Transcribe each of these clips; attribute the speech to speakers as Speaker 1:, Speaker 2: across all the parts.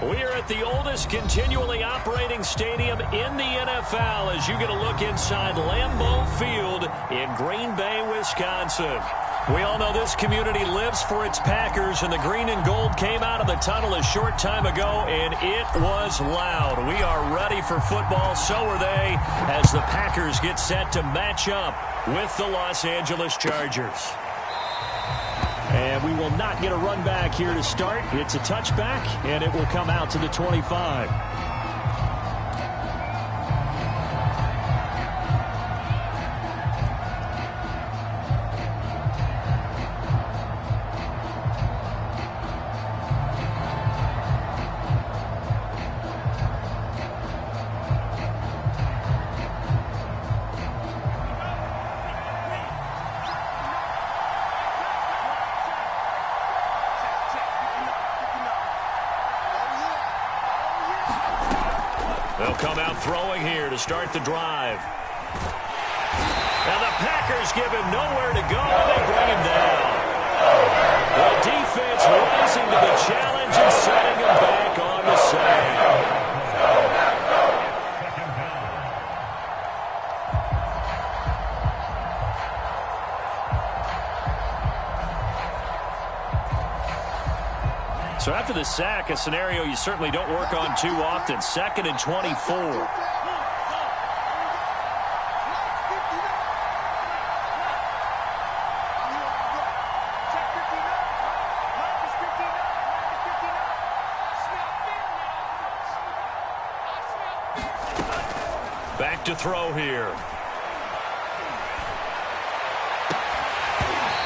Speaker 1: We are at the oldest continually operating stadium in the NFL as you get a look inside Lambeau Field in Green Bay, Wisconsin. We all know this community lives for its Packers, and the green and gold came out of the tunnel a short time ago, and it was loud. We are ready for football, so are they, as the Packers get set to match up with the Los Angeles Chargers. And we will not get a run back here to start. It's a touchback, and it will come out to the 25. They'll come out throwing here to start the drive. And the Packers give him nowhere to go. They bring him down. The defense rising to the challenge and setting him back on the save. So after the sack, a scenario you certainly don't work on too often. 2nd and 24. Back to throw here.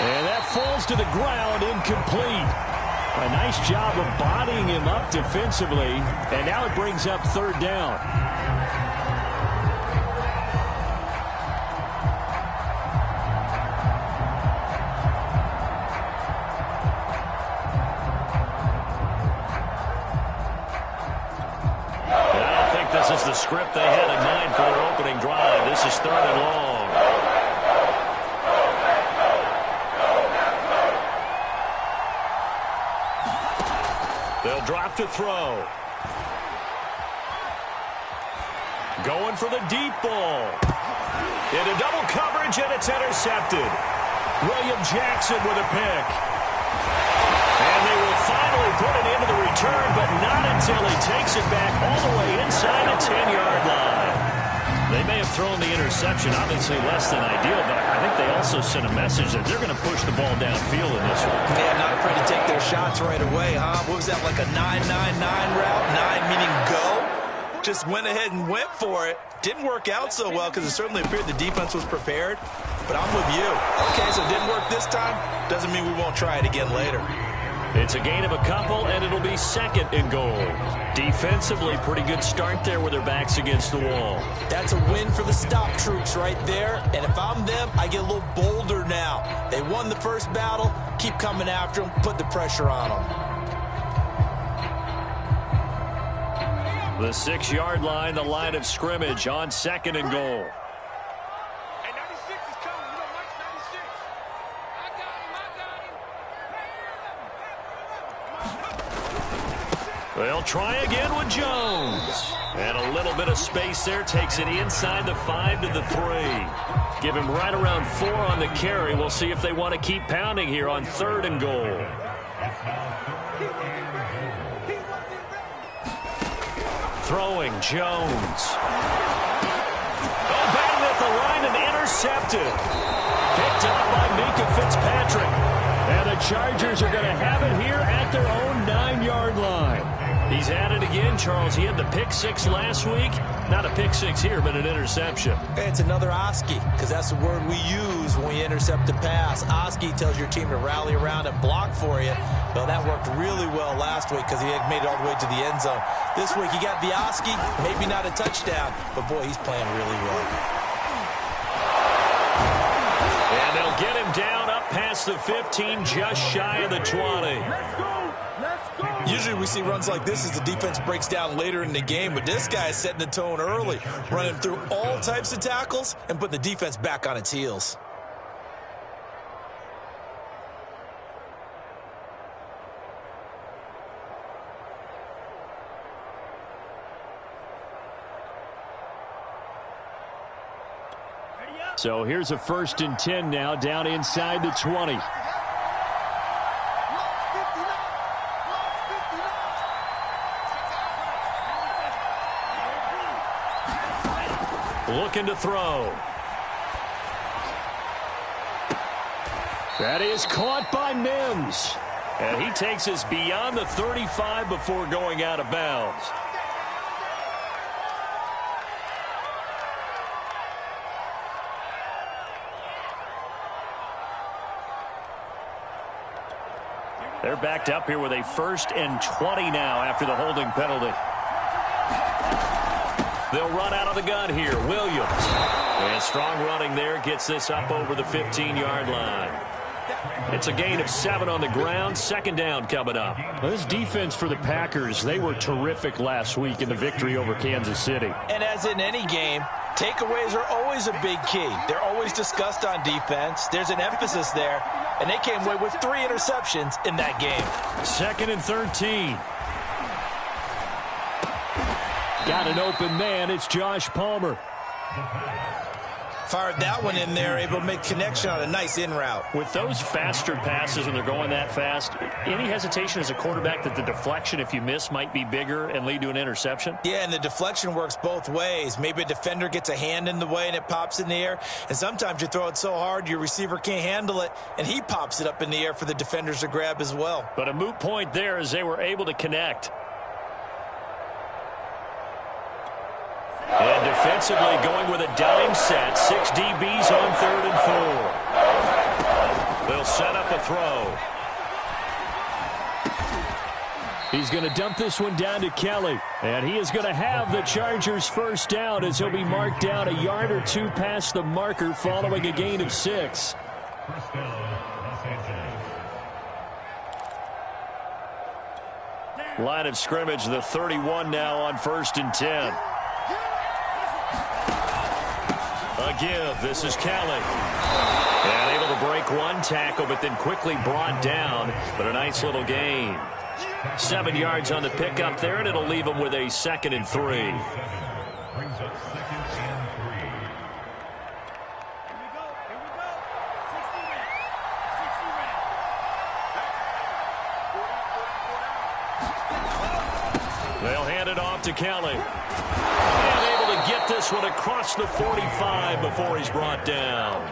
Speaker 1: And that falls to the ground, incomplete. A nice job of bodying him up defensively, and now it brings up 3rd down. And I don't think this is the script they had in mind for their opening drive. This is 3rd and long. They'll drop to throw. Going for the deep ball. Into double coverage, and it's intercepted. William Jackson with a pick. And they will finally put it into the return, but not until he takes it back all the way inside the 10-yard line. They may have thrown the interception, obviously less than ideal, but I think they also sent a message that they're going to push the ball downfield in this one.
Speaker 2: Yeah, not afraid to take their shots right away, huh? What was that, like a 9-9-9 route? 9 meaning go? Just went ahead and went for it. Didn't work out so well because it certainly appeared the defense was prepared. But I'm with you. Okay, so it didn't work this time. Doesn't mean we won't try it again later.
Speaker 1: It's a gain of a couple, and it'll be 2nd and goal. Defensively, pretty good start there with their backs against the wall.
Speaker 2: That's a win for the stop troops right there. And if I'm them, I get a little bolder now. They won the first battle. Keep coming after them. Put the pressure on them.
Speaker 1: The 6-yard line, the line of scrimmage on 2nd and goal. They'll try again with Jones. And a little bit of space there. Takes it inside the 5 to the 3. Give him right around 4 on the carry. We'll see if they want to keep pounding here on 3rd and goal. Throwing Jones. Oh, batted at the line and intercepted. Picked up by Minka Fitzpatrick. And the Chargers are going to have it here at their own 9-yard line. He's at it again, Charles. He had the pick 6 last week. Not a pick 6 here, but an interception.
Speaker 2: It's another Oski, because that's the word we use when we intercept a pass. Oski tells your team to rally around and block for you. Well, that worked really well last week because he had made it all the way to the end zone. This week, he got the Oski, maybe not a touchdown, but boy, he's playing really well.
Speaker 1: And they'll get him down up past the 15, just shy of the 20.
Speaker 3: Let's go!
Speaker 2: Usually we see runs like this as the defense breaks down later in the game, but this guy is setting the tone early, running through all types of tackles and putting the defense back on its heels.
Speaker 1: So here's a 1st and 10 now, down inside the 20. Looking to throw. That is caught by Mims. And he takes us beyond the 35 before going out of bounds. They're backed up here with a 1st and 20 now after the holding penalty. They'll run out of the gun here. Williams. And strong running there gets this up over the 15-yard line. It's a gain of 7 on the ground. 2nd down coming up. Well, this defense for the Packers, they were terrific last week in the victory over Kansas City.
Speaker 2: And as in any game, takeaways are always a big key. They're always discussed on defense. There's an emphasis there. And they came away with 3 interceptions in that game.
Speaker 1: 2nd and 13. Got an open man. It's Josh Palmer.
Speaker 2: Fired that one in there, able to make connection on a nice in route.
Speaker 1: With those faster passes and they're going that fast, any hesitation as a quarterback that the deflection, if you miss, might be bigger and lead to an interception?
Speaker 2: Yeah, and the deflection works both ways. Maybe a defender gets a hand in the way and it pops in the air. And sometimes you throw it so hard your receiver can't handle it, and he pops it up in the air for the defenders to grab as well.
Speaker 1: But a moot point there as they were able to connect. And defensively going with a dime set. 6 DBs on 3rd and 4. They'll set up a throw. He's going to dump this one down to Kelly. And he is going to have the Chargers' 1st down as he'll be marked down a yard or 2 past the marker following a gain of 6. Line of scrimmage, the 31 now on 1st and 10. A give. This is Kelly. And able to break one tackle, but then quickly brought down. But a nice little gain. 7 yards on the pickup there, and it'll leave him with a 2nd and 3. They'll hand it off to Kelly. And able to get this one across the 45 before he's brought down.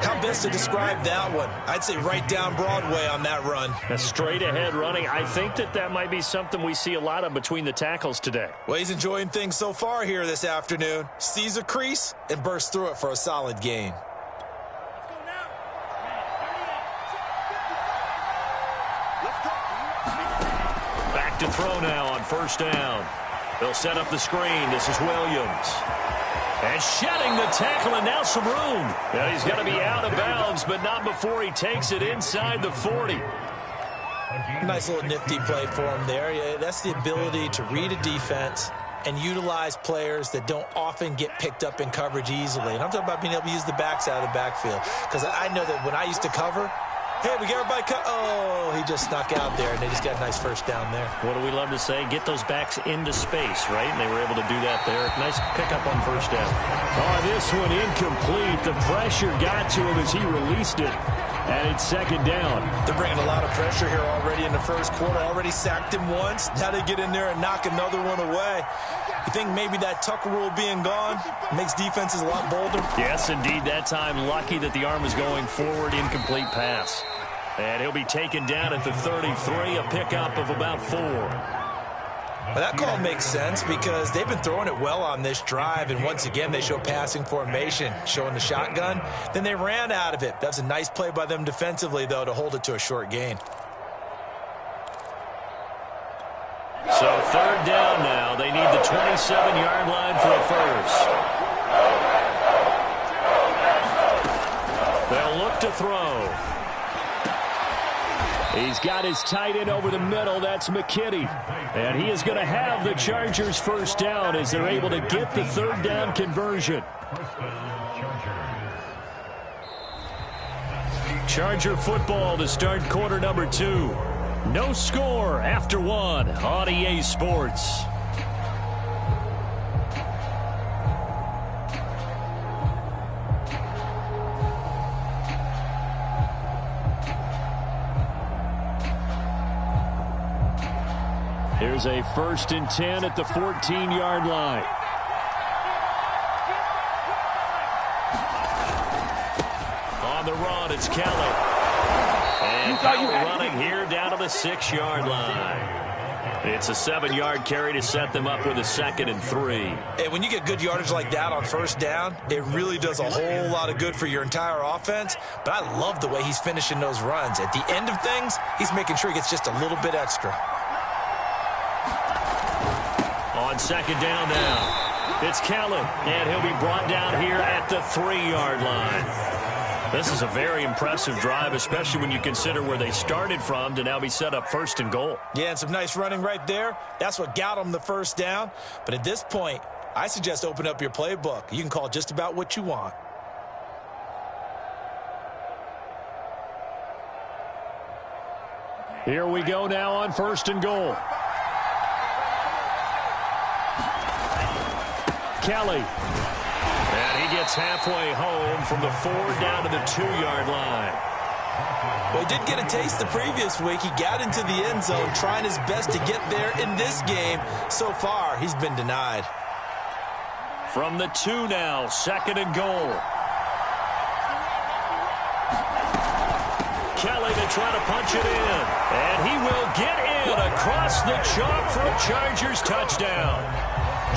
Speaker 2: How best to describe that one? I'd say right down Broadway on that run.
Speaker 1: A straight ahead running. I think that might be something we see a lot of between the tackles today.
Speaker 2: Well, he's enjoying things so far here this afternoon. Sees a crease and bursts through it for a solid gain.
Speaker 1: Back to throw now on 1st down. They'll set up the screen. This is Williams. And shedding the tackle, and now some room. Yeah, he's going to be out of bounds, but not before he takes it inside the 40.
Speaker 2: Nice little nifty play for him there. Yeah, that's the ability to read a defense and utilize players that don't often get picked up in coverage easily. And I'm talking about being able to use the backs out of the backfield. Because I know that when I used to cover, hey, we got everybody cut. Oh, he just snuck out there, and they just got a nice 1st down there.
Speaker 1: What do we love to say? Get those backs into space, right? And they were able to do that there. Nice pickup on 1st down. Oh, this one incomplete. The pressure got to him as he released it. And it's 2nd down.
Speaker 2: They're bringing a lot of pressure here already in the 1st quarter. Already sacked him once. Now they get in there and knock another one away. You think maybe that Tucker rule being gone makes defenses a lot bolder?
Speaker 1: Yes, indeed. That time, lucky that the arm was going forward. Incomplete pass. And he'll be taken down at the 33, a pickup of about 4.
Speaker 2: Well, that call makes sense because they've been throwing it well on this drive, and once again they show passing formation, showing the shotgun. Then they ran out of it. That's a nice play by them defensively, though, to hold it to a short gain.
Speaker 1: So 3rd down now. They need the 27-yard line for a 1st. They'll look to throw. He's got his tight end over the middle. That's McKinney. And he is going to have the Chargers' 1st down as they're able to get the 3rd down conversion. Charger football to start quarter number 2. No score after 1 on EA Sports.
Speaker 3: All right,
Speaker 1: Here's a 1st and 10 at the 14-yard line. On the run, it's Kelly. And Kelly running here down to the 6-yard line. It's a 7-yard carry to set them up with a 2nd and 3.
Speaker 2: Hey, when you get good yardage like that on 1st down, it really does a whole lot of good for your entire offense. But I love the way he's finishing those runs. At the end of things, he's making sure he gets just a little bit extra.
Speaker 1: On 2nd down now, it's Kelly, and he'll be brought down here at the 3-yard line. This is a very impressive drive, especially when you consider where they started from to now be set up 1st and goal.
Speaker 2: Yeah, and some nice running right there. That's what got them the 1st down. But at this point, I suggest open up your playbook. You can call just about what you want.
Speaker 1: Here we go now on 1st and goal. Kelly. And he gets halfway home from the 4 down to the 2-yard line.
Speaker 2: Well, he did get a taste the previous week. He got into the end zone trying his best to get there in this game. So far, he's been denied.
Speaker 1: From the 2 now, 2nd and goal. Kelly to try to punch it in. And he will get in across the chalk for a Chargers touchdown.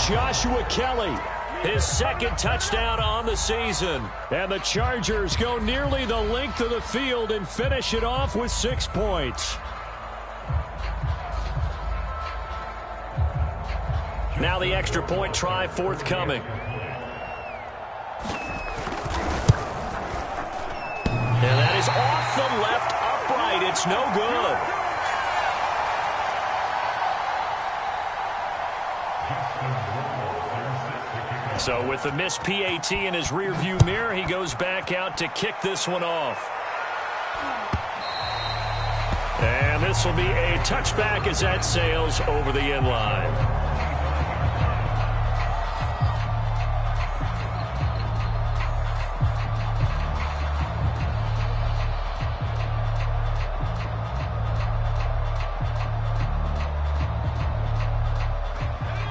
Speaker 1: Joshua Kelly, his 2nd touchdown on the season. And the Chargers go nearly the length of the field and finish it off with 6 points. Now the extra point try forthcoming. And that is off the left upright. It's no good. So with the missed PAT in his rearview mirror, he goes back out to kick this one off. And this will be a touchback as that sails over the end line.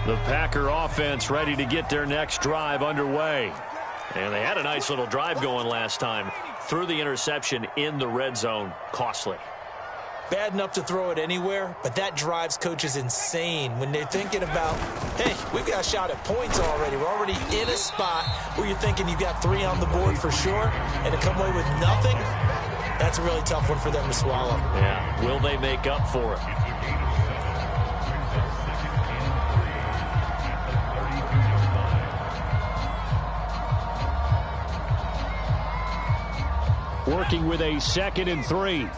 Speaker 1: The Packer offense ready to get their next drive underway. And they had a nice little drive going last time. Threw the interception in the red zone. Costly.
Speaker 2: Bad enough to throw it anywhere, but that drives coaches insane when they're thinking about, hey, we've got a shot at points already. We're already in a spot where you're thinking you've got 3 on the board for sure, and to come away with nothing, that's a really tough one for them to swallow.
Speaker 1: Yeah, will they make up for it? Working with a 2nd and 3.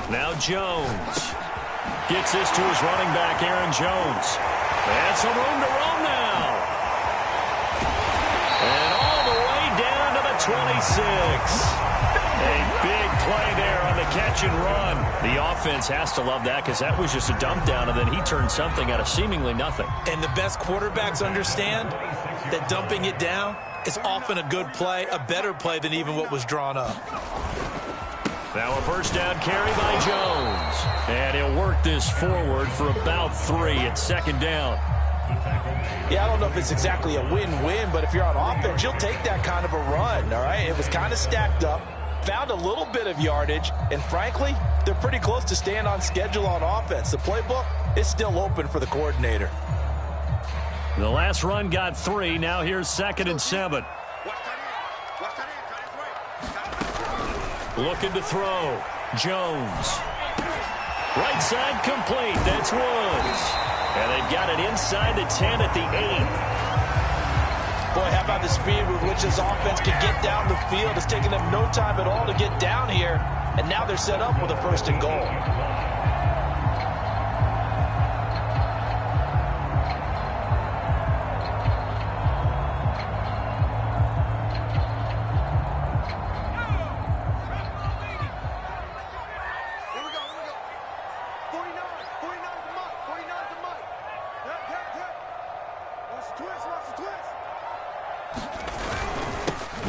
Speaker 1: Now Jones gets this to his running back, Aaron Jones. And some room to roam now. And all the way down to the 26. A big play there on the catch and run. The offense has to love that because that was just a dump down, and then he turned something out of seemingly nothing. And the best quarterbacks understand that dumping it down is often a good play, a better play than even what was drawn up. Now a 1st down carry by Jones. And he'll work this forward for about 3 at 2nd down.
Speaker 2: Yeah, I don't know if it's exactly a win-win, but if you're on offense, you'll take that kind of a run, all right? It was kind of stacked up. Found a little bit of yardage, and frankly, they're pretty close to staying on schedule on offense. The playbook is still open for the coordinator.
Speaker 1: The last run got 3. Now here's 2nd and 7. Looking to throw. Jones. Right side complete. That's Woods. And they've got it inside the 10 at the 8.
Speaker 2: Boy, how about the speed with which this offense can get down the field? It's taking them no time at all to get down here. And now they're set up with a 1st and goal.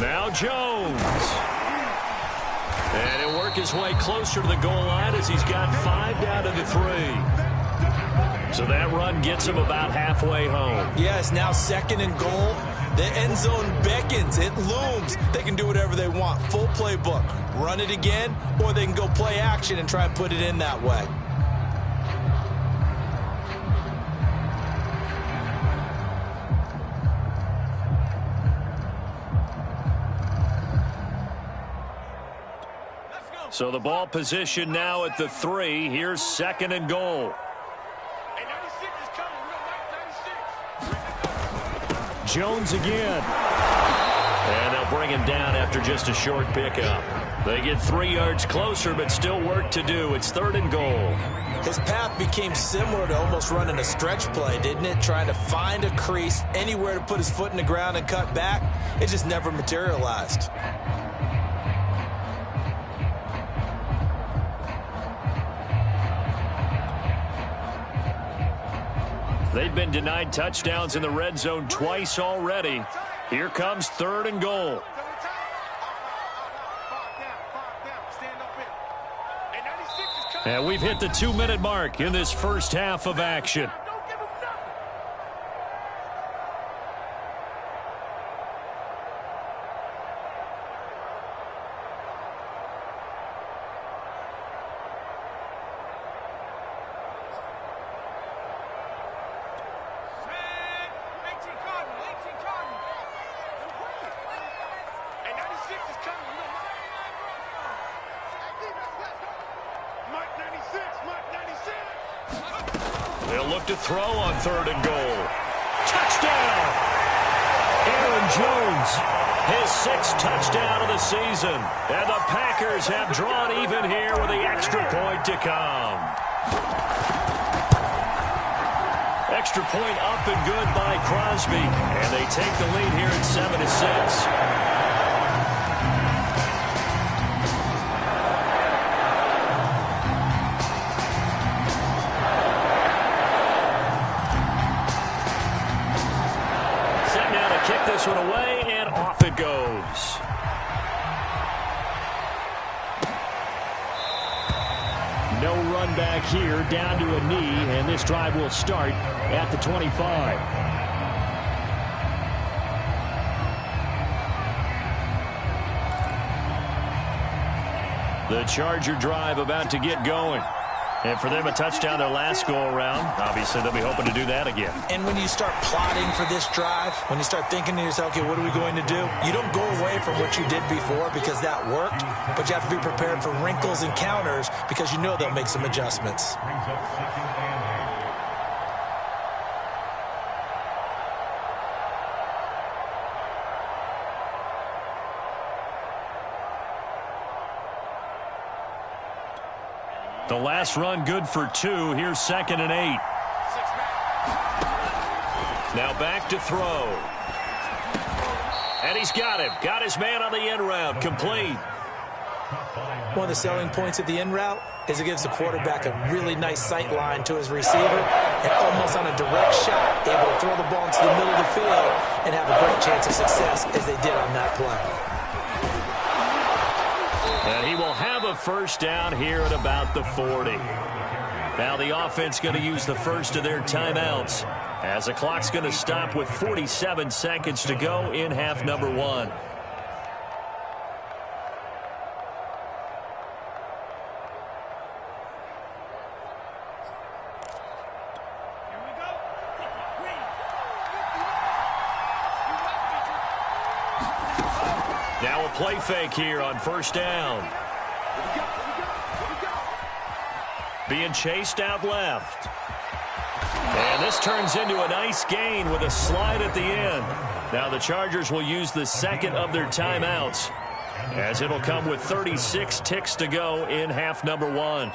Speaker 1: Now Jones. And he'll work his way closer to the goal line as he's got 5 down to the 3. So that run gets him about halfway home.
Speaker 2: Yeah, it's now 2nd and goal. The end zone beckons. It looms. They can do whatever they want. Full playbook. Run it again, or they can go play action and try and put it in that way.
Speaker 1: So the ball position now at the 3. Here's 2nd and goal. Jones again. And they'll bring him down after just a short pickup. They get 3 yards closer, but still work to do. It's 3rd and goal.
Speaker 2: His path became similar to almost running a stretch play, didn't it? Trying to find a crease, anywhere to put his foot in the ground and cut back. It just never materialized.
Speaker 1: They've been denied touchdowns in the red zone twice already. Here comes 3rd and goal. And we've hit the 2-minute mark in this first half of action. They'll look to throw on 3rd and goal. Touchdown! Aaron Jones, his 6th touchdown of the season. And the Packers have drawn even here with the extra point to come. Extra point up and good by Crosby. And they take the lead here at 7-6. This one away, and off it goes. No run back here, down to a knee, and this drive will start at the 25. The Charger drive about to get going. And for them, a touchdown their last go-around. Obviously, they'll be hoping to do that again.
Speaker 2: And when you start plotting for this drive, when you start thinking to yourself, okay, what are we going to do? You don't go away from what you did before because that worked, but you have to be prepared for wrinkles and counters because you know they'll make some adjustments.
Speaker 1: The last run good for 2. Here's 2nd and 8. Now back to throw. And he's got him. Got his man on the end route. Complete.
Speaker 2: One of the selling points of the in route is it gives the quarterback a really nice sight line to his receiver and almost on a direct shot able to throw the ball into the middle of the field and have a great chance of success as they did on that play.
Speaker 1: And he will have a first down here at about the 40. Now the offense going to use the first of their timeouts as the clock's going to stop with 47 seconds to go in half number 1. Now a play fake here on first down. Being chased out left. And this turns into a nice gain with a slide at the end. Now the Chargers will use the second of their timeouts as it'll come with 36 ticks to go in half number 1.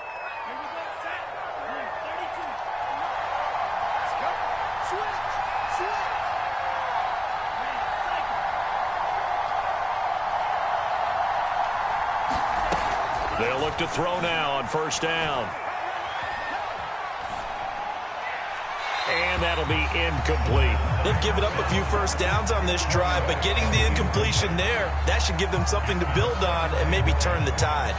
Speaker 1: They'll look to throw now on first down. And and that'll be incomplete.
Speaker 2: They've given up a few first downs on this drive, but getting the incompletion there, that should give them something to build on and maybe turn the tide.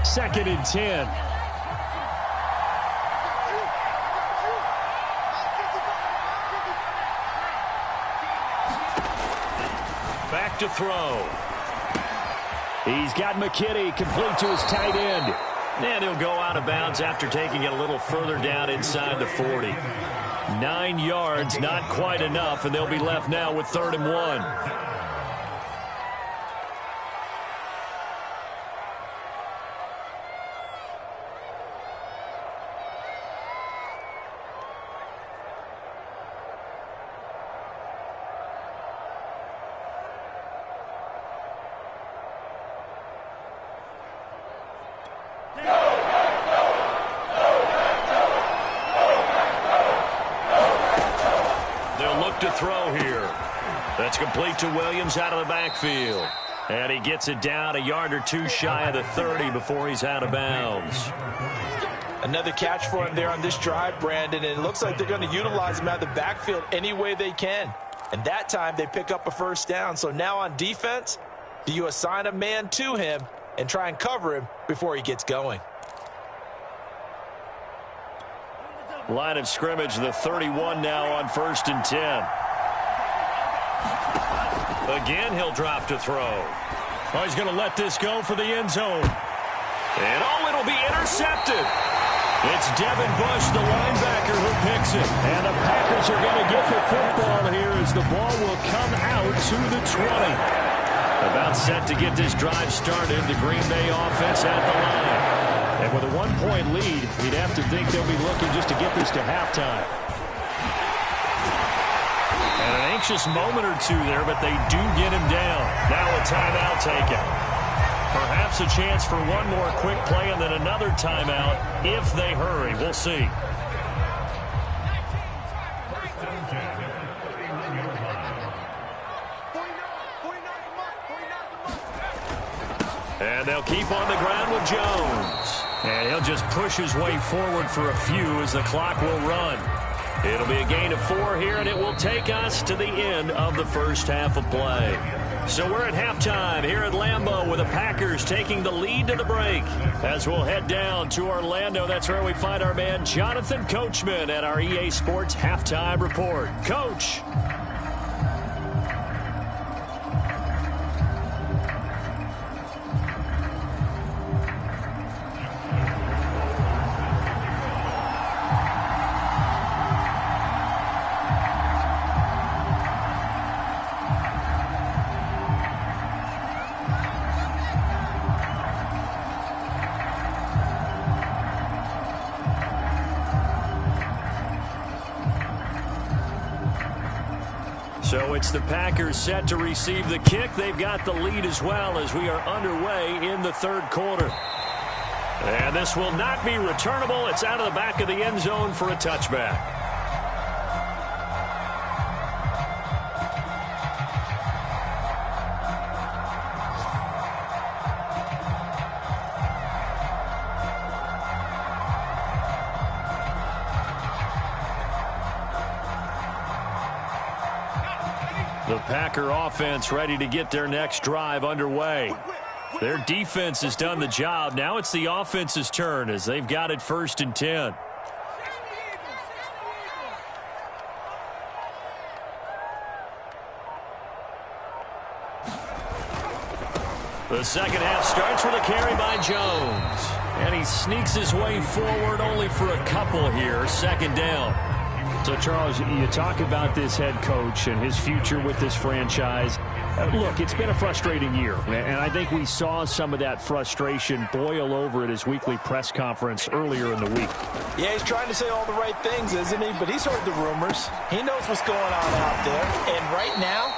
Speaker 1: Second and 10. Back to throw. He's got McKinney complete to his tight end. And he'll go out of bounds after taking it a little further down inside the 40. 9 yards, not quite enough, and they'll be left now with 3rd and 1. To throw here. That's complete to Williams out of the backfield. And he gets it down a yard or two shy of the 30 before he's out of bounds.
Speaker 2: Another catch for him there on this drive, Brandon, and it looks like they're going to utilize him out of the backfield any way they can. And that time they pick up a first down. So now on defense, do you assign a man to him and try and cover him before he gets going?
Speaker 1: Line of scrimmage, the 31 now on 1st and 10. Again, he'll drop to throw. Oh, he's going to let this go for the end zone. And it'll be intercepted. It's Devin Bush, the linebacker, who picks it. And the Packers are going to get the football here as the ball will come out to the 20. About set to get this drive started, the Green Bay offense at the line. And with a 1-point lead, you'd have to think they'll be looking just to get this to halftime. And an anxious moment or two there, but they do get him down. Now a timeout taken. Perhaps a chance for one more quick play and then another timeout if they hurry. We'll see. And they'll keep on the ground with Jones. And he'll just push his way forward for a few as the clock will run. It'll be a gain of 4 here, and it will take us to the end of the first half of play. So we're at halftime here at Lambeau with the Packers taking the lead to the break. As we'll head down to Orlando, that's where we find our man Jonathan Coachman at our EA Sports Halftime Report. Coach. So it's the Packers set to receive the kick. They've got the lead as well as we are underway in the 3rd quarter. And this will not be returnable. It's out of the back of the end zone for a touchback. The Packer offense ready to get their next drive underway. Their defense has done the job. Now it's the offense's turn as they've got it 1st and 10. The second half starts with a carry by Jones. And he sneaks his way forward only for a couple here. 2nd down.
Speaker 3: So, Charles, you talk about this head coach and his future with this franchise. Look, it's been a frustrating year, and I think we saw some of that frustration boil over at his weekly press conference earlier in the week.
Speaker 2: Yeah, he's trying to say all the right things, isn't he? But he's heard the rumors. He knows what's going on out there. And right now,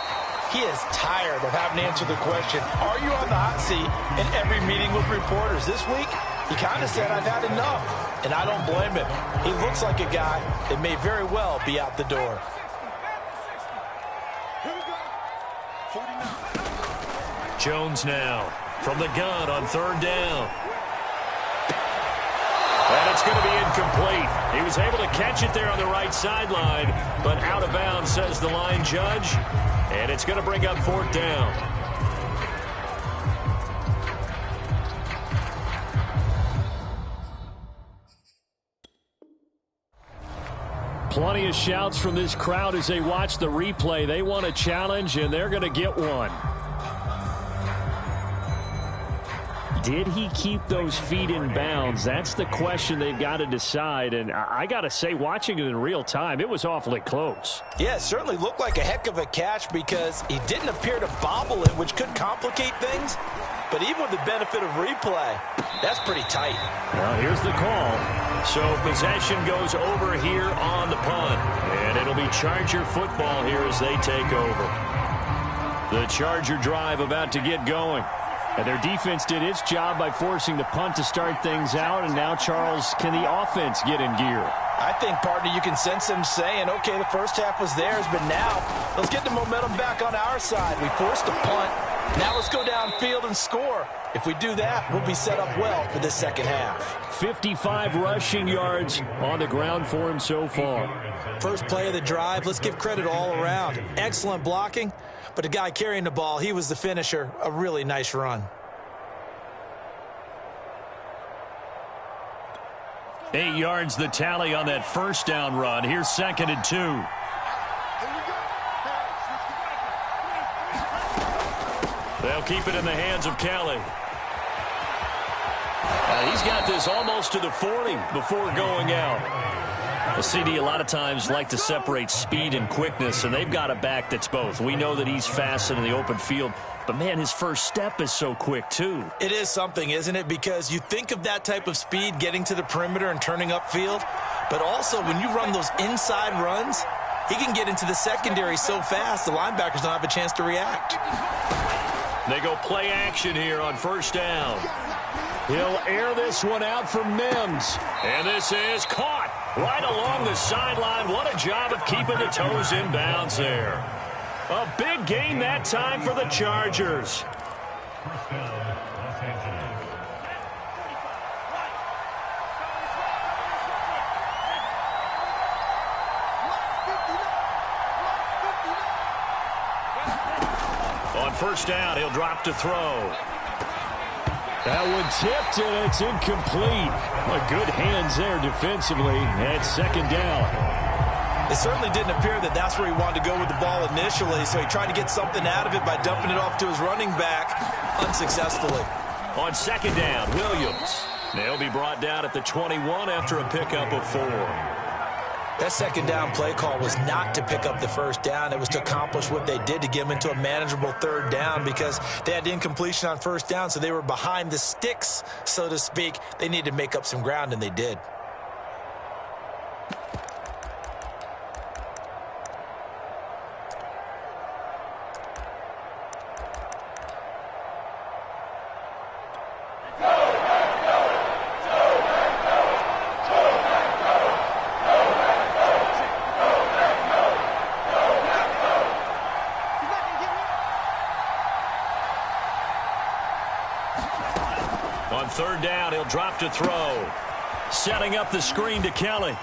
Speaker 2: he is tired of having to answer the question, are you on the hot seat in every meeting with reporters? This week, He kind of said, I've had enough, and I don't blame him. He looks like a guy that may very well be out the door.
Speaker 1: Jones now from the gun on 3rd down. And it's going to be incomplete. He was able to catch it there on the right sideline, but out of bounds, says the line judge. And it's going to bring up 4th down. Plenty of shouts from this crowd as they watch the replay. They want a challenge, and they're going to get one. Did he keep those feet in bounds? That's the question they've got to decide. And I got to say, watching it in real time, it was awfully close.
Speaker 2: Yeah, it certainly looked like a heck of a catch because he didn't appear to bobble it, which could complicate things. But even with the benefit of replay, that's pretty tight.
Speaker 1: Well, here's the call. So possession goes over here on the punt. And it'll be Charger football here as they take over. The Charger drive about to get going. And their defense did its job by forcing the punt to start things out. And now, Charles, can the offense get in gear?
Speaker 2: I think, partner, you can sense them saying, okay, the first half was theirs, but now let's get the momentum back on our side. We forced a punt. Now let's go downfield and score. If we do that, we'll be set up well for this second half.
Speaker 1: 55 rushing yards on the ground for him so far.
Speaker 2: First play of the drive, let's give credit all around. Excellent blocking, but the guy carrying the ball, he was the finisher. A really nice run.
Speaker 1: 8 yards the tally on that first down run. Here's 2nd and 2. They'll keep it in the hands of Kelly. He's got this almost to the 40 before going out. Well, CD, a lot of times like to separate speed and quickness, and they've got a back that's both. We know that he's fast in the open field, but, man, his first step is so quick, too.
Speaker 2: It is something, isn't it? Because you think of that type of speed getting to the perimeter and turning upfield, but also when you run those inside runs, he can get into the secondary so fast the linebackers don't have a chance to react.
Speaker 1: They go play action here on 1st down. He'll air this one out for Mims. And this is caught right along the sideline. What a job of keeping the toes in bounds there. A big gain that time for the Chargers. On 1st down, he'll drop to throw. That one tipped, and it's incomplete. Well, good hands there defensively at 2nd down.
Speaker 2: It certainly didn't appear that that's where he wanted to go with the ball initially, so he tried to get something out of it by dumping it off to his running back unsuccessfully.
Speaker 1: On 2nd down, Williams. They'll be brought down at the 21 after a pickup of 4.
Speaker 2: That 2nd down play call was not to pick up the 1st down. It was to accomplish what they did to get them into a manageable 3rd down because they had incompletion on 1st down, so they were behind the sticks, so to speak. They needed to make up some ground, and they did.
Speaker 1: On 3rd down, he'll drop to throw. Setting up the screen to Kelly.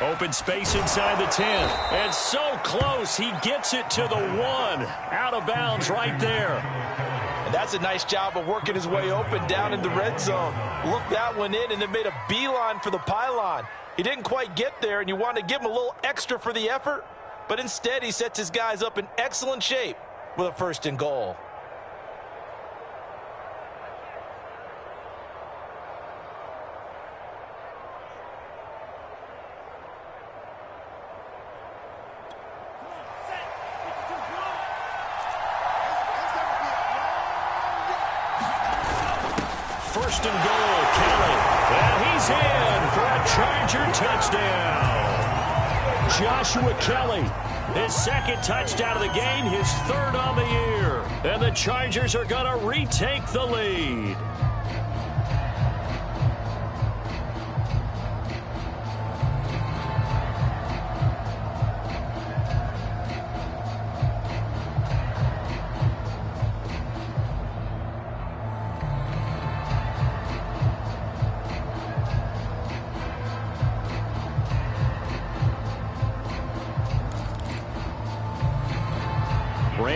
Speaker 1: Open space inside the 10. And so close, he gets it to the 1. Out of bounds right there.
Speaker 2: And that's a nice job of working his way open down in the red zone. Looked that one in and then made a beeline for the pylon. He didn't quite get there, and you want to give him a little extra for the effort. But instead, he sets his guys up in excellent shape with a 1st and goal.
Speaker 1: First and goal, Kelly. And he's in for a Charger touchdown. Joshua Kelly, his 2nd touchdown of the game, his 3rd on the year. And the Chargers are going to retake the lead.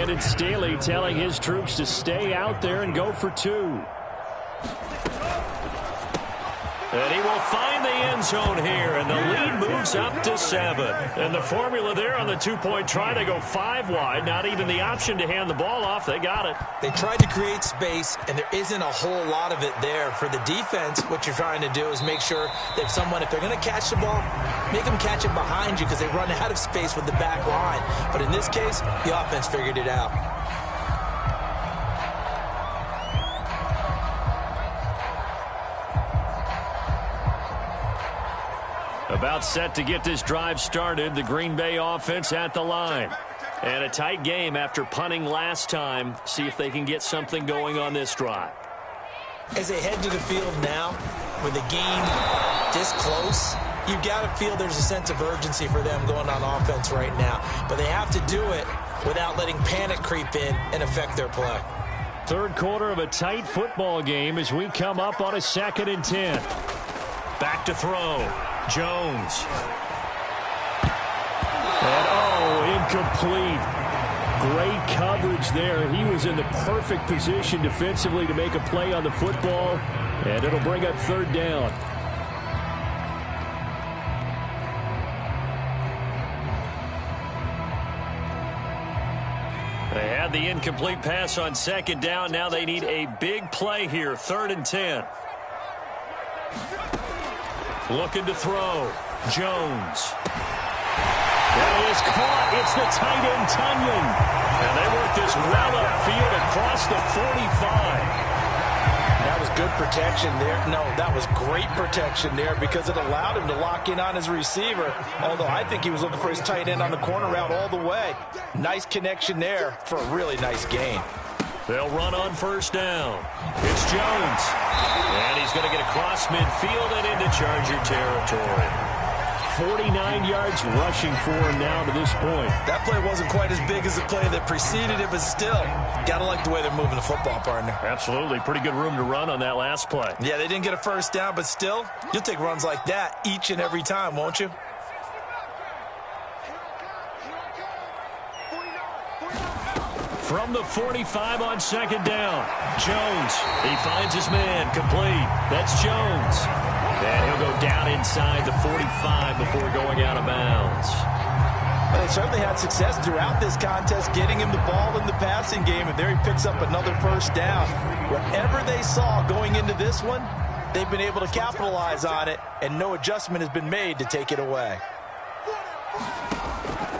Speaker 3: Brandon Staley telling his troops to stay out there and go for 2.
Speaker 1: And he will find the end zone here, and the lead moves up to 7. And the formula there on the 2-point try to go 5 wide. Not even the option to hand the ball off. They got it.
Speaker 2: They tried to create space, and there isn't a whole lot of it there. For the defense, what you're trying to do is make sure that if they're going to catch the ball, make them catch it behind you because they run out of space with the back line. But in this case, the offense figured it out.
Speaker 1: About set to get this drive started. The Green Bay offense at the line. And a tight game after punting last time. See if they can get something going on this drive.
Speaker 2: As they head to the field now, with the game this close, you've got to feel there's a sense of urgency for them going on offense right now. But they have to do it without letting panic creep in and affect their play.
Speaker 3: Third quarter of a tight football game as we come up on a 2nd and 10.
Speaker 1: Back to throw. Jones.
Speaker 3: And incomplete. Great coverage there. He was in the perfect position defensively to make a play on the football, and it'll bring up 3rd down.
Speaker 1: They had the incomplete pass on 2nd down. Now they need a big play here. 3rd and 10. Looking to throw. Jones.
Speaker 3: That is caught. It's the tight end, Tunyon.
Speaker 1: And they work this well upfield across the 45.
Speaker 2: That was good protection there. No, that was great protection there because it allowed him to lock in on his receiver. Although I think he was looking for his tight end on the corner route all the way. Nice connection there for a really nice gain.
Speaker 1: They'll run on 1st down. It's Jones. And he's going to get across midfield and into Charger territory.
Speaker 3: 49 yards rushing for him now to this point.
Speaker 2: That play wasn't quite as big as the play that preceded it, but still, got to like the way they're moving the football, partner.
Speaker 1: Absolutely. Pretty good room to run on that last play.
Speaker 2: Yeah, they didn't get a 1st down, but still, you'll take runs like that each and every time, won't you?
Speaker 1: From the 45 on 2nd down. Jones. He finds his man. Complete. That's Jones. And he'll go down inside the 45 before going out of bounds.
Speaker 2: Well, they certainly had success throughout this contest getting him the ball in the passing game, and there he picks up another 1st down. Whatever they saw going into this one, they've been able to capitalize on it, and no adjustment has been made to take it away.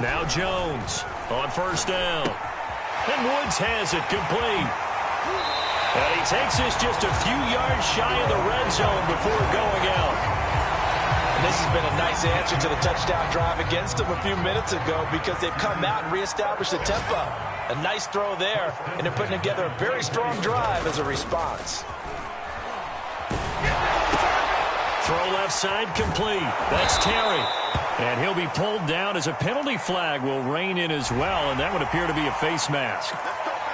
Speaker 1: Now Jones on 1st down. And Woods has it complete. And he takes this just a few yards shy of the red zone before going out.
Speaker 2: And this has been a nice answer to the touchdown drive against them a few minutes ago because they've come out and reestablished the tempo. A nice throw there, and they're putting together a very strong drive as a response.
Speaker 1: Throw left side complete. That's Terry. And he'll be pulled down as a penalty flag will rein in as well, and that would appear to be a face mask.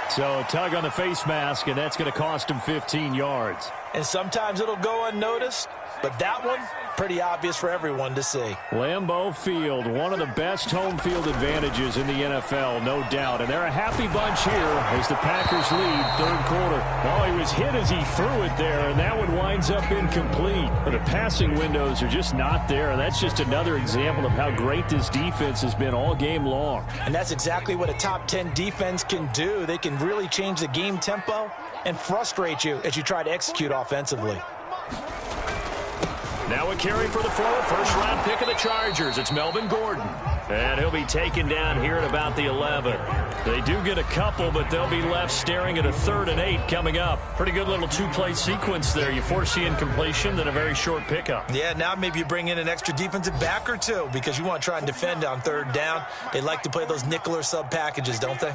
Speaker 1: So a tug on the face mask, and that's going to cost him 15 yards.
Speaker 2: And sometimes it'll go unnoticed, but that one, pretty obvious for everyone to see.
Speaker 3: Lambeau Field, one of the best home field advantages in the NFL, no doubt. And they're a happy bunch here as the Packers lead 3rd quarter. Well, he was hit as he threw it there, and that one winds up incomplete. But the passing windows are just not there, and that's just another example of how great this defense has been all game long.
Speaker 2: And that's exactly what a top 10 defense can do. They can really change the game tempo and frustrate you as you try to execute offensively.
Speaker 1: Now a carry for the forward. 1st-round pick of the Chargers. It's Melvin Gordon. And he'll be taken down here at about the 11. They do get a couple, but they'll be left staring at a 3rd and 8 coming up. Pretty good little 2-play sequence there. You force the incompletion, then a very short pickup.
Speaker 2: Yeah, now maybe you bring in an extra defensive back or two because you want to try and defend on 3rd down. They like to play those nickel or sub packages, don't they?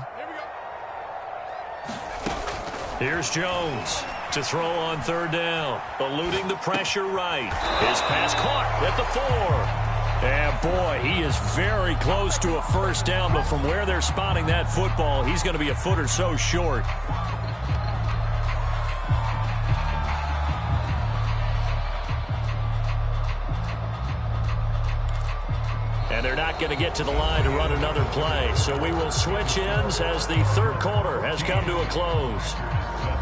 Speaker 1: Here's Jones to throw on 3rd down, eluding the pressure right. His pass caught at the 4. And boy, he is very close to a 1st down, but from where they're spotting that football, he's going to be a foot or so short. And they're not going to get to the line to run another play. So we will switch ends as the third quarter has come to a close.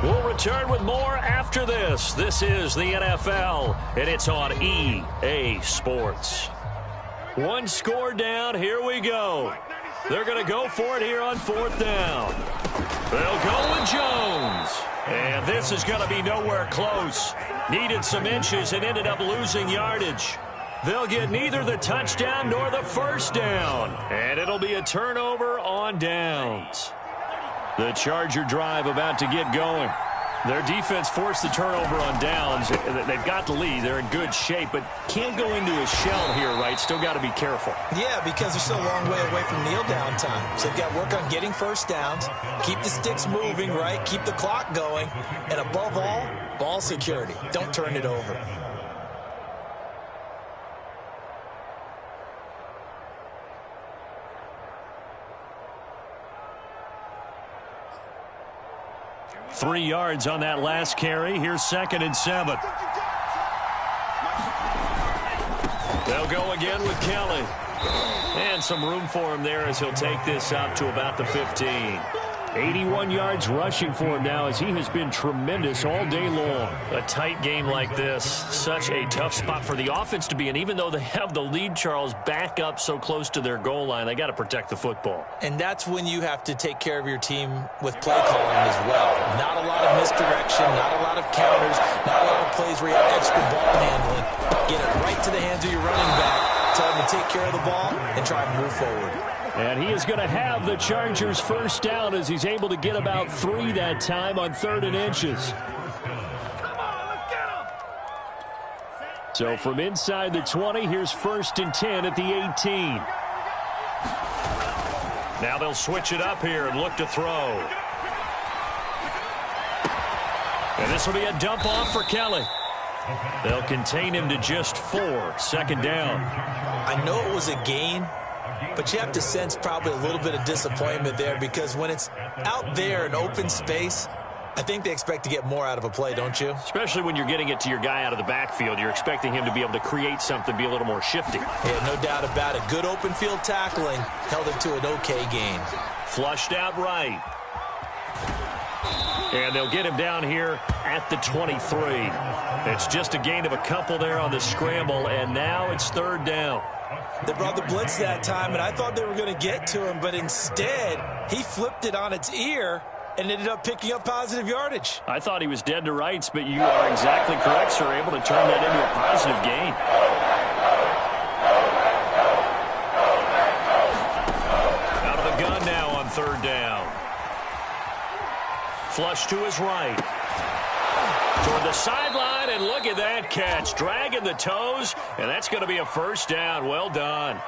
Speaker 1: We'll return with more after this. This is the NFL, and it's on EA Sports. One score down. Here we go. They're going to go for it here on fourth down. They'll go with Jones. And this is going to be nowhere close. Needed some inches and ended up losing yardage. They'll get neither the touchdown nor the first down. And it'll be a turnover on downs. The Charger drive about to get going. Their defense forced the turnover on downs. They've got the lead. They're in good shape, but can't go into a shell here, right? Still got to be careful.
Speaker 2: Yeah, because they're still a long way away from kneel down time. So they've got to work on getting first downs, keep the sticks moving, right? Keep the clock going. And above all, ball security. Don't turn it over.
Speaker 1: Three yards on that last carry. Here's 2nd and 7. They'll go again with Kelly. And some room for him there as he'll take this up to about the 15. 81 yards rushing for him now as he has been tremendous all day long. A tight game like this, such a tough spot for the offense to be in. Even though they have the lead, Charles, back up so close to their goal line, they got to protect the football.
Speaker 2: And that's when you have to take care of your team with play calling as well. Not a lot of misdirection, not a lot of counters, not a lot of plays where you have extra ball handling. Get it right to the hands of your running back, tell him to take care of the ball, and try and move forward.
Speaker 3: And he is going to have the Chargers first down as he's able to get about 3 that time on 3rd and inches. So from inside the 20, here's 1st and 10 at the 18.
Speaker 1: Now they'll switch it up here and look to throw. And this will be a dump off for Kelly. They'll contain him to just 4. 2nd down.
Speaker 2: I know it was a gain, but you have to sense probably a little bit of disappointment there because when it's out there in open space, I think they expect to get more out of a play, don't you?
Speaker 1: Especially when you're getting it to your guy out of the backfield. You're expecting him to be able to create something, be a little more shifty.
Speaker 2: Yeah, no doubt about it. Good open field tackling held it to an okay gain.
Speaker 1: Flushed out right. And they'll get him down here at the 23. It's just a gain of a couple there on the scramble, and now it's 3rd down.
Speaker 2: They brought the blitz that time, and I thought they were going to get to him, but instead, he flipped it on its ear and ended up picking up positive yardage.
Speaker 1: I thought he was dead to rights, but you are exactly correct, sir. Able to turn that into a positive gain. Out of the gun now on 3rd down. Flush to his right. Toward the sideline, and look at that catch. Dragging the toes, and that's going to be a first down. Well done.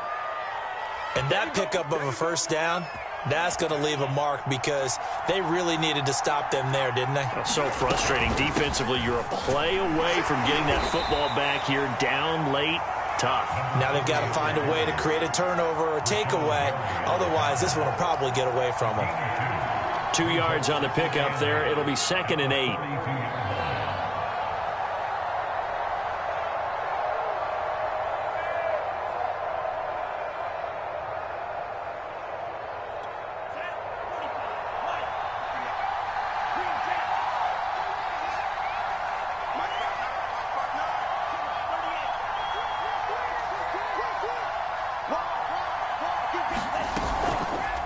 Speaker 2: And that pickup of a first down, that's going to leave a mark because they really needed to stop them there, didn't they?
Speaker 1: So frustrating. Defensively, you're a play away from getting that football back here down late. Tough.
Speaker 2: Now they've got to find a way to create a turnover or a takeaway. Otherwise, this one will probably get away from them.
Speaker 1: 2 yards on the pickup there. It'll be 2nd and 8.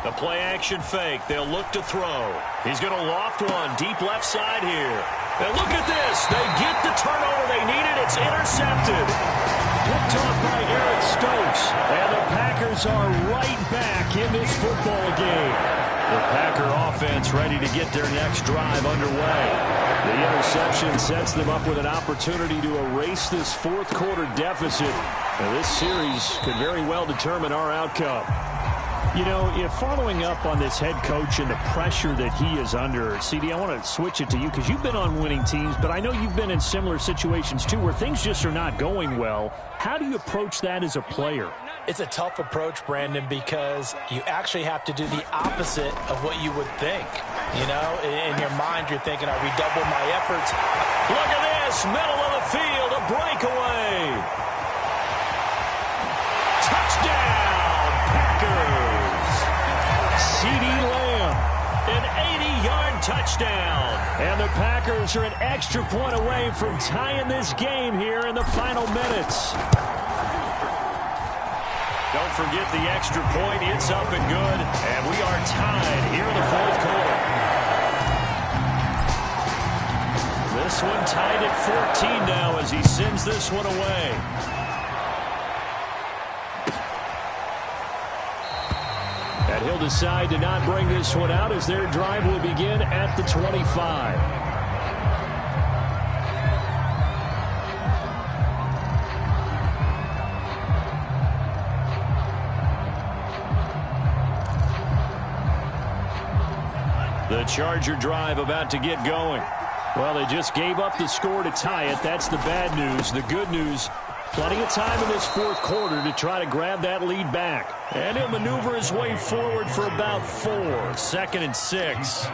Speaker 1: The play action fake. They'll look to throw. He's going to loft one deep left side here. And look at this. They get the turnover they needed. It's intercepted.
Speaker 3: Picked off by Eric Stokes. And the Packers are right back in this football game.
Speaker 1: The Packer offense ready to get their next drive underway.
Speaker 3: The interception sets them up with an opportunity to erase this fourth quarter deficit. Now, this series could very well determine our outcome. You know, following up on this head coach and the pressure that he is under, CD, I want to switch it to you because you've been on winning teams, but I know you've been in similar situations too where things just are not going well. How do you approach that as a player?
Speaker 4: It's a tough approach, Brandon, because you actually have to do the opposite of what you would think. You know, in your mind, you're thinking, I redouble my efforts.
Speaker 1: Look at this, middle of the field, a breakaway. Touchdown! CeeDee Lamb. An 80-yard touchdown. And the Packers are an extra point away from tying this game here in the final minutes. Don't forget the extra point. It's up and good. And we are tied here in the fourth quarter. This one tied at 14 now as he sends this one away. And he'll decide to not bring this one out as their drive will begin at the 25. The Charger drive about to get going. Well, they just gave up the score to tie it. That's the bad news. The good news, plenty of time in this fourth quarter to try to grab that lead back. And he'll maneuver his way forward for about 4. 2nd and 6.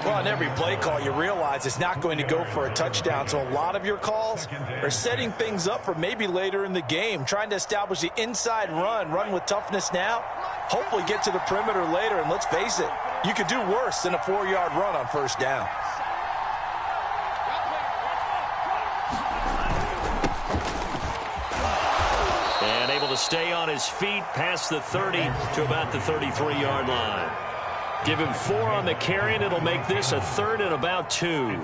Speaker 4: Well, on every play call, you realize it's not going to go for a touchdown. So a lot of your calls are setting things up for maybe later in the game, trying to establish the inside run with toughness now, hopefully get to the perimeter later. And let's face it, you could do worse than a 4-yard run on first down.
Speaker 1: And able to stay on his feet past the 30 to about the 33-yard line. Give him 4 on the carry, and it'll make this a 3rd and about 2.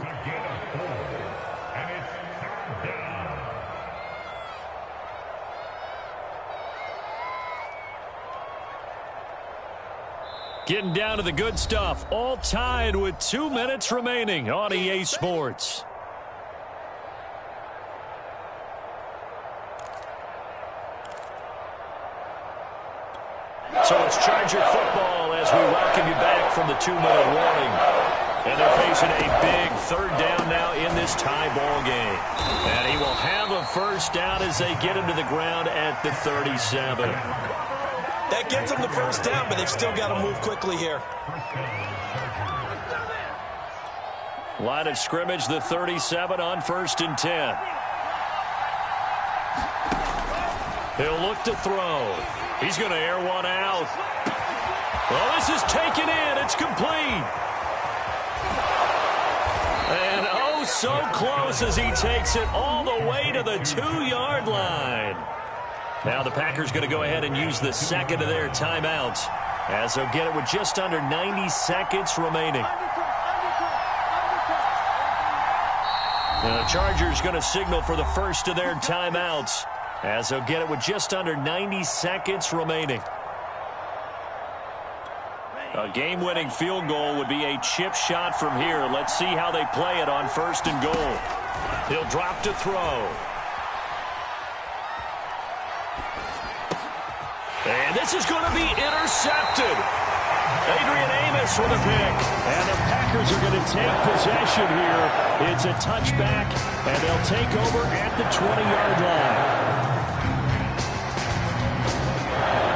Speaker 1: Getting down to the good stuff. All tied with 2 minutes remaining on EA Sports. So it's Charger football as we welcome you back from the 2-minute warning. And they're facing a big 3rd down now in this tie ball game. And he will have a first down as they get him to the ground at the 37.
Speaker 2: That gets them the first down, but they've still got to move quickly here.
Speaker 1: Line of scrimmage, the 37 on 1st and 10. He'll look to throw. He's going to air one out. Well, this is taken in. It's complete. And oh, so close as he takes it all the way to the 2-yard line. Now the Packers going to go ahead and use the 2nd of their timeouts as they'll get it with just under 90 seconds remaining. Now the Chargers going to signal for the 1st of their timeouts as they'll get it with just under 90 seconds remaining. A game-winning field goal would be a chip shot from here. Let's see how they play it on 1st and goal. He'll drop to throw. And this is going to be intercepted. Adrian Amos with a pick. And the Packers are going to take possession here. It's a touchback, and they'll take over at the 20-yard line.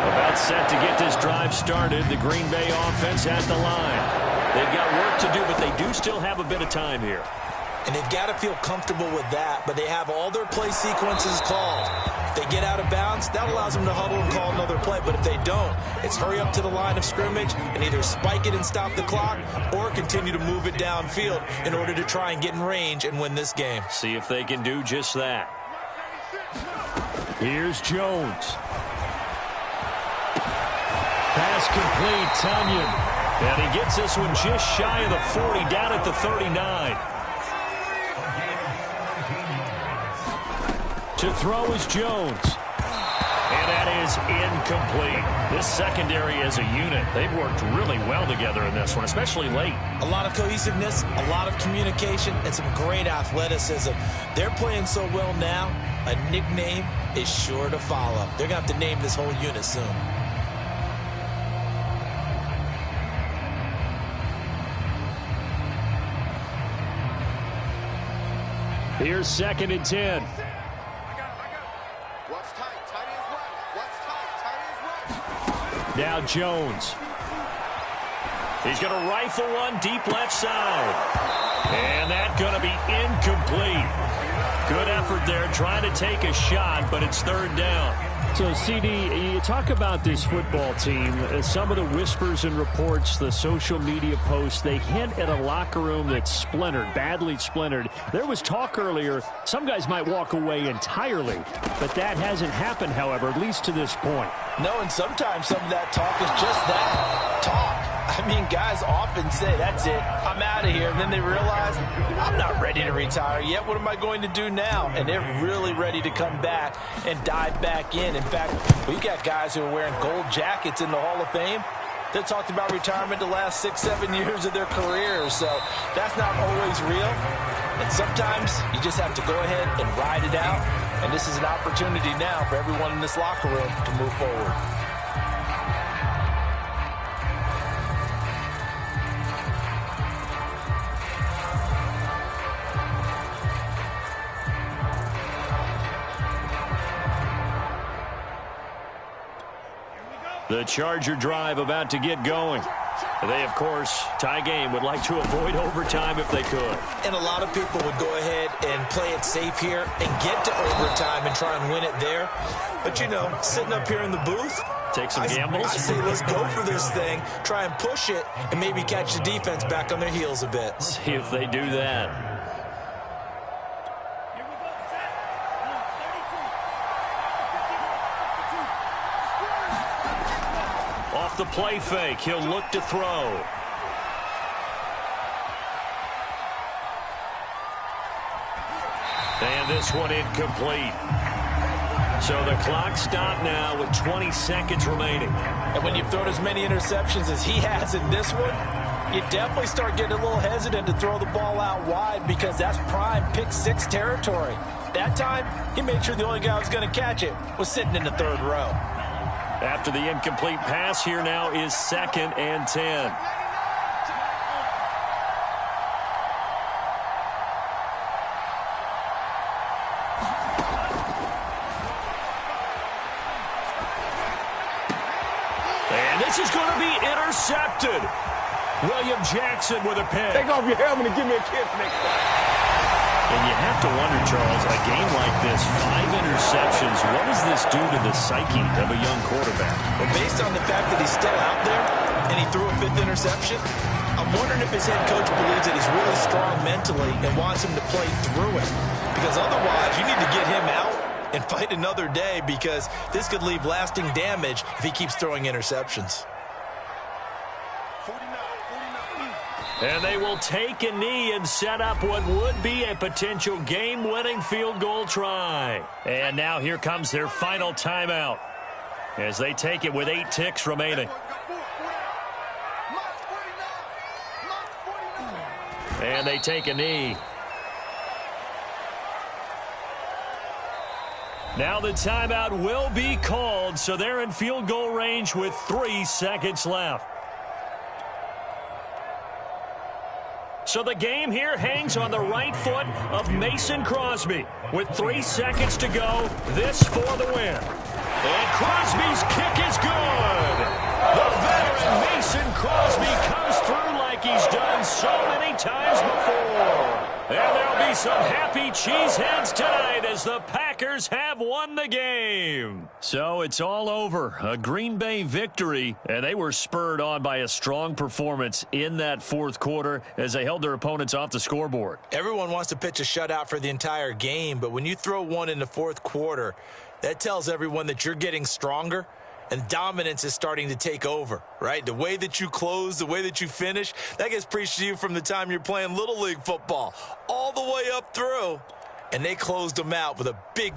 Speaker 1: About set to get this drive started. The Green Bay offense at the line. They've got work to do, but they do still have a bit of time here.
Speaker 2: And they've got to feel comfortable with that, but they have all their play sequences called. If they get out of bounds, that allows them to huddle and call another play. But if they don't, it's hurry up to the line of scrimmage and either spike it and stop the clock or continue to move it downfield in order to try and get in range and win this game.
Speaker 1: See if they can do just that. Here's Jones. Pass complete, Tunyon. And he gets this one just shy of the 40, down at the 39. To throw is Jones. And that is incomplete. This secondary as a unit, they've worked really well together in this one, especially late.
Speaker 2: A lot of cohesiveness, a lot of communication, and some great athleticism. They're playing so well now, a nickname is sure to follow. They're going to have to name this whole unit soon.
Speaker 1: Here's 2nd and 10. Now Jones. He's going to rifle one deep left side. And that's going to be incomplete. Good effort there trying to take a shot, but it's 3rd down.
Speaker 3: So, CD, you talk about this football team. Some of the whispers and reports, the social media posts, they hint at a locker room that's splintered, badly splintered. There was talk earlier, some guys might walk away entirely, but that hasn't happened, however, at least to this point.
Speaker 4: No, and sometimes some of that talk is just that, talk. I mean, guys often say, that's it, I'm out of here. And then they realize, I'm not ready to retire yet. What am I going to do now? And they're really ready to come back and dive back in. In fact, we've got guys who are wearing gold jackets in the Hall of Fame. They talked about retirement the last 6-7 years of their careers. So that's not always real. And sometimes you just have to go ahead and ride it out. And this is an opportunity now for everyone in this locker room to move forward.
Speaker 3: The Charger drive about to get going. They, of course, tie game, would like to avoid overtime if they could.
Speaker 2: And a lot of people would go ahead and play it safe here and get to overtime and try and win it there. But, you know, sitting up here in the booth,
Speaker 3: take some gambles.
Speaker 2: I say let's go for this thing, try and push it, and maybe catch the defense back on their heels a bit.
Speaker 3: See if they do that. Off the play fake, he'll look to throw. And this one incomplete. So the clock stopped now with 20 seconds remaining.
Speaker 4: And when you've thrown as many interceptions as he has in this one, you definitely start getting a little hesitant to throw the ball out wide because that's prime pick six territory. That time, he made sure the only guy who was going to catch it was sitting in the third row.
Speaker 3: After the incomplete pass, here now is 2nd and 10. And this is going to be intercepted. William Jackson with a pick.
Speaker 5: Take off your helmet and give me a kiss next time.
Speaker 3: And you have to wonder, Charles, a game like this, 5 interceptions, what does this do to the psyche of a young quarterback?
Speaker 2: Well, based on the fact that he's still out there and he threw a 5th interception, I'm wondering if his head coach believes that he's really strong mentally and wants him to play through it. Because otherwise, you need to get him out and fight another day because this could leave lasting damage if he keeps throwing interceptions.
Speaker 1: And they will take a knee and set up what would be a potential game-winning field goal try. And now here comes their final timeout as they take it with 8 ticks remaining. And they take a knee. Now the timeout will be called, so they're in field goal range with 3 seconds left. So the game here hangs on the right foot of Mason Crosby. With 3 seconds to go, this for the win. And Crosby's kick is good. The veteran Mason Crosby comes through like he's done so many times before. And there'll be some happy cheeseheads tonight as the Packers have won the game. So it's all over. A Green Bay victory, and they were spurred on by a strong performance in that 4th quarter as they held their opponents off the scoreboard.
Speaker 2: Everyone wants to pitch a shutout for the entire game, but when you throw one in the 4th quarter, that tells everyone that you're getting stronger. And dominance is starting to take over, right? The way that you close, the way that you finish, that gets preached to you from the time you're playing Little League football all the way up through. And they closed them out with a big